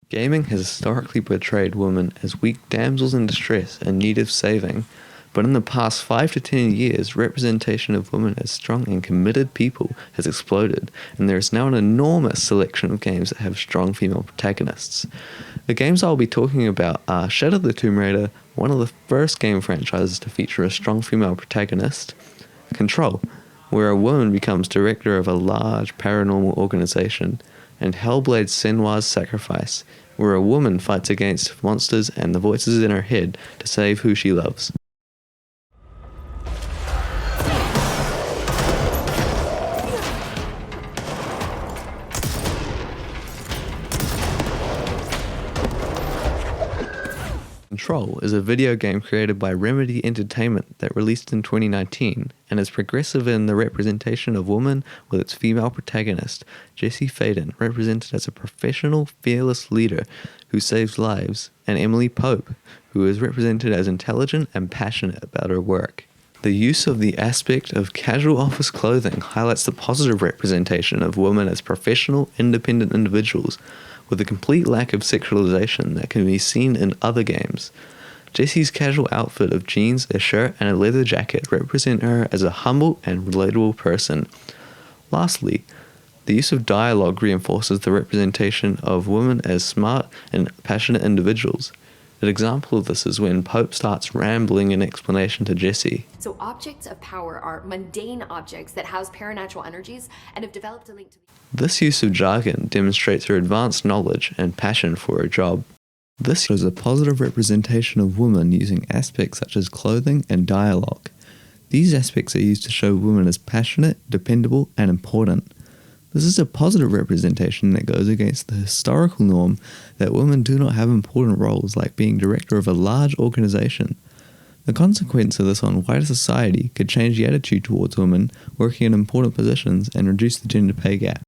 Gaming has historically portrayed women as weak damsels in distress in need of saving, but in the past 5 to 10 years, representation of women as strong and committed people has exploded, and there is now an enormous selection of games that have strong female protagonists. The games I'll be talking about are Shadow of the Tomb Raider, one of the first game franchises to feature a strong female protagonist, Control, where a woman becomes director of a large paranormal organization, and Hellblade's Senua's Sacrifice, where a woman fights against monsters and the voices in her head to save who she loves. Control is a video game created by Remedy Entertainment that released in 2019 and is progressive in the representation of women, with its female protagonist, Jessie Faden, represented as a professional, fearless leader who saves lives, and Emily Pope, who is represented as intelligent and passionate about her work. The use of the aspect of casual office clothing highlights the positive representation of women as professional, independent individuals, with a complete lack of sexualization that can be seen in other games. Jessie's casual outfit of jeans, a shirt, and a leather jacket represent her as a humble and relatable person. Lastly, the use of dialogue reinforces the representation of women as smart and passionate individuals. An example of this is when Pope starts rambling in explanation to Jessie. So objects of power are mundane objects that house paranatural energies and have developed a link to... This use of jargon demonstrates her advanced knowledge and passion for her job. This shows a positive representation of women using aspects such as clothing and dialogue. These aspects are used to show women as passionate, dependable, and important. This is a positive representation that goes against the historical norm that women do not have important roles like being director of a large organization. The consequence of this on wider society could change the attitude towards women working in important positions and reduce the gender pay gap.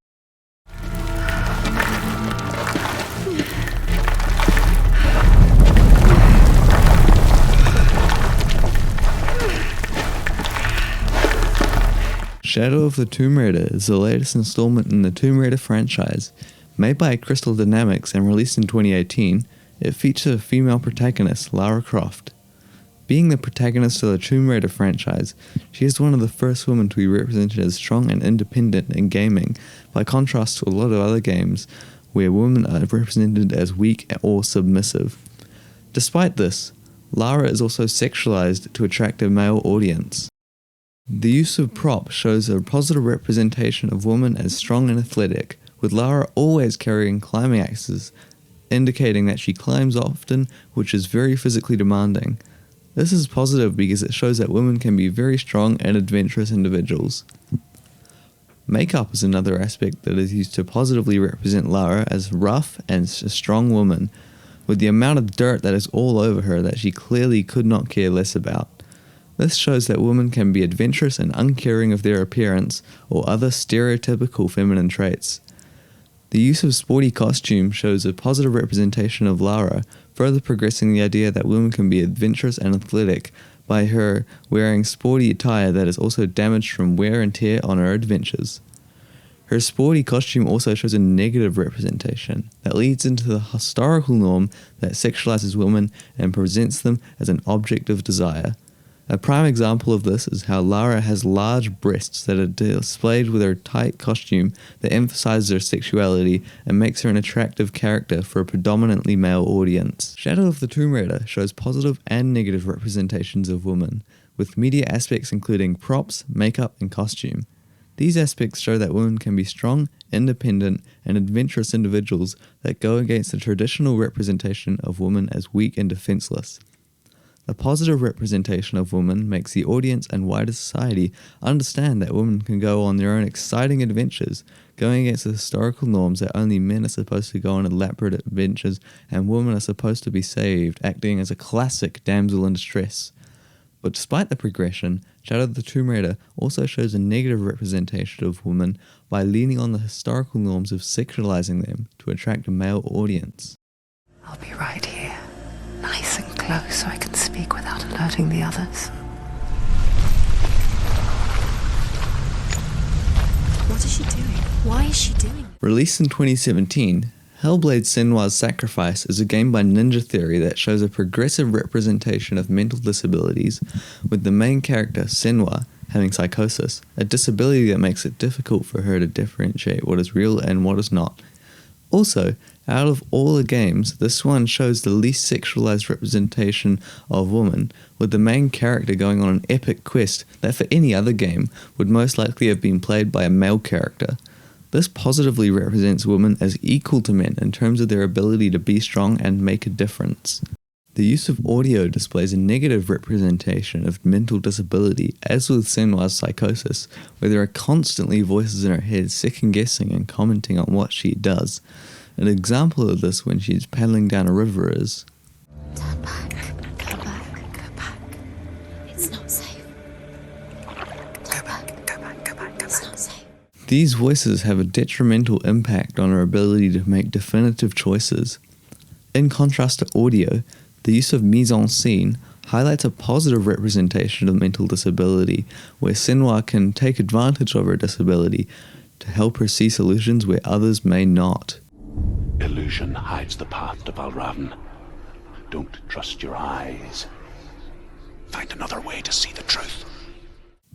Shadow of the Tomb Raider is the latest installment in the Tomb Raider franchise. Made by Crystal Dynamics and released in 2018, it features a female protagonist, Lara Croft. Being the protagonist of the Tomb Raider franchise, she is one of the first women to be represented as strong and independent in gaming, by contrast to a lot of other games where women are represented as weak or submissive. Despite this, Lara is also sexualized to attract a male audience. The use of props shows a positive representation of women as strong and athletic, with Lara always carrying climbing axes, indicating that she climbs often, which is very physically demanding. This is positive because it shows that women can be very strong and adventurous individuals. Makeup is another aspect that is used to positively represent Lara as rough and a strong woman, with the amount of dirt that is all over her that she clearly could not care less about. This shows that women can be adventurous and uncaring of their appearance or other stereotypical feminine traits. The use of sporty costume shows a positive representation of Lara, further progressing the idea that women can be adventurous and athletic by her wearing sporty attire that is also damaged from wear and tear on her adventures. Her sporty costume also shows a negative representation that leads into the historical norm that sexualizes women and presents them as an object of desire. A prime example of this is how Lara has large breasts that are displayed with her tight costume that emphasizes her sexuality and makes her an attractive character for a predominantly male audience. Shadow of the Tomb Raider shows positive and negative representations of women, with media aspects including props, makeup, and costume. These aspects show that women can be strong, independent, and adventurous individuals that go against the traditional representation of women as weak and defenseless. The positive representation of women makes the audience and wider society understand that women can go on their own exciting adventures, going against the historical norms that only men are supposed to go on elaborate adventures and women are supposed to be saved, acting as a classic damsel in distress. But despite the progression, Shadow of the Tomb Raider also shows a negative representation of women by leaning on the historical norms of sexualizing them to attract a male audience. I'll be right here, nice and close so I can speak without alerting the others. What is she doing? Why is she doing it? Released in 2017, Hellblade: Senua's Sacrifice is a game by Ninja Theory that shows a progressive representation of mental disabilities, with the main character, Senua, having psychosis, a disability that makes it difficult for her to differentiate what is real and what is not. Also, out of all the games, this one shows the least sexualized representation of women, with the main character going on an epic quest that for any other game would most likely have been played by a male character. This positively represents women as equal to men in terms of their ability to be strong and make a difference. The use of audio displays a negative representation of mental disability, as with Senua's psychosis, where there are constantly voices in her head second-guessing and commenting on what she does. An example of this when she's paddling down a river is, Turn back, go back, go back. It's not safe. Turn back, go back, go back, it's not safe. These voices have a detrimental impact on our ability to make definitive choices. In contrast to audio, the use of mise-en-scene highlights a positive representation of mental disability, where Senua can take advantage of her disability to help her see solutions where others may not. Illusion hides the path to Valravn. Don't trust your eyes. Find another way to see the truth.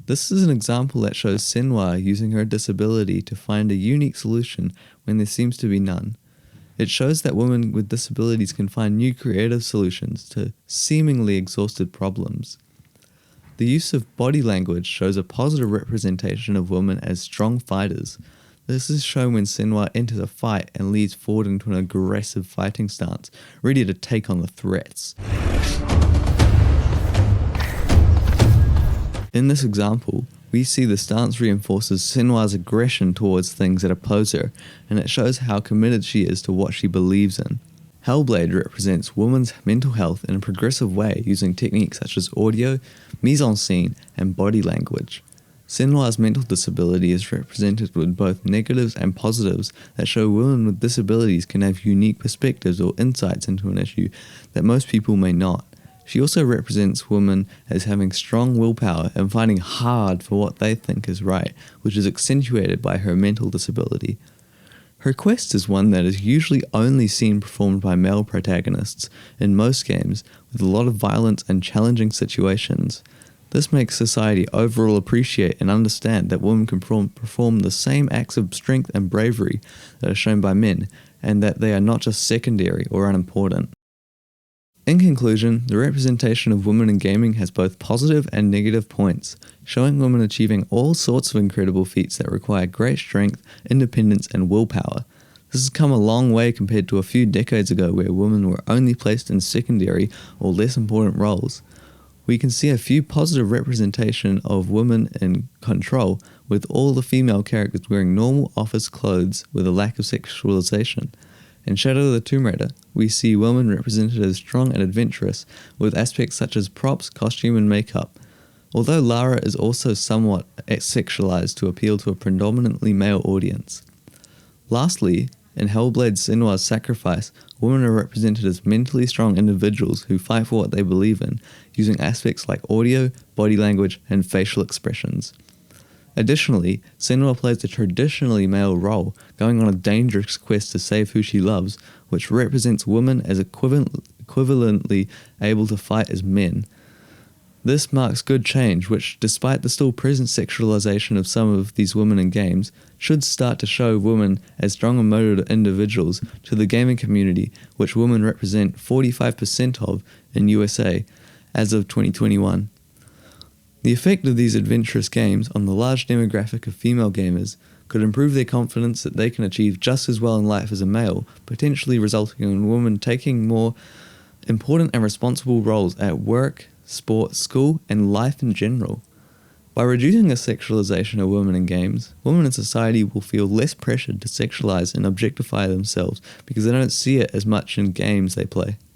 This is an example that shows Senua using her disability to find a unique solution when there seems to be none. It shows that women with disabilities can find new creative solutions to seemingly exhausted problems. The use of body language shows a positive representation of women as strong fighters. This is shown when Senua enters a fight and leads forward into an aggressive fighting stance, ready to take on the threats. In this example, we see the stance reinforces Senua's aggression towards things that oppose her, and it shows how committed she is to what she believes in. Hellblade represents women's mental health in a progressive way using techniques such as audio, mise-en-scene, and body language. Senua's mental disability is represented with both negatives and positives that show women with disabilities can have unique perspectives or insights into an issue that most people may not. She also represents women as having strong willpower and fighting hard for what they think is right, which is accentuated by her mental disability. Her quest is one that is usually only seen performed by male protagonists in most games, with a lot of violence and challenging situations. This makes society overall appreciate and understand that women can perform the same acts of strength and bravery that are shown by men, and that they are not just secondary or unimportant. In conclusion, the representation of women in gaming has both positive and negative points, showing women achieving all sorts of incredible feats that require great strength, independence, and willpower. This has come a long way compared to a few decades ago where women were only placed in secondary or less important roles. We can see a few positive representation of women in Control, with all the female characters wearing normal office clothes with a lack of sexualization. In Shadow of the Tomb Raider, we see women represented as strong and adventurous, with aspects such as props, costume, and makeup. Although Lara is also somewhat sexualized to appeal to a predominantly male audience. Lastly, in Hellblade: Senua's Sacrifice, women are represented as mentally strong individuals who fight for what they believe in, using aspects like audio, body language, and facial expressions. Additionally, Senua plays a traditionally male role, going on a dangerous quest to save who she loves, which represents women as equivalently able to fight as men. This marks good change, which, despite the still present sexualization of some of these women in games, should start to show women as strong and motivated individuals to the gaming community, which women represent 45% of in USA as of 2021. The effect of these adventurous games on the large demographic of female gamers could improve their confidence that they can achieve just as well in life as a male, potentially resulting in women taking more important and responsible roles at work, sport, school, and life in general. By reducing the sexualization of women in games, women in society will feel less pressured to sexualize and objectify themselves because they don't see it as much in games they play.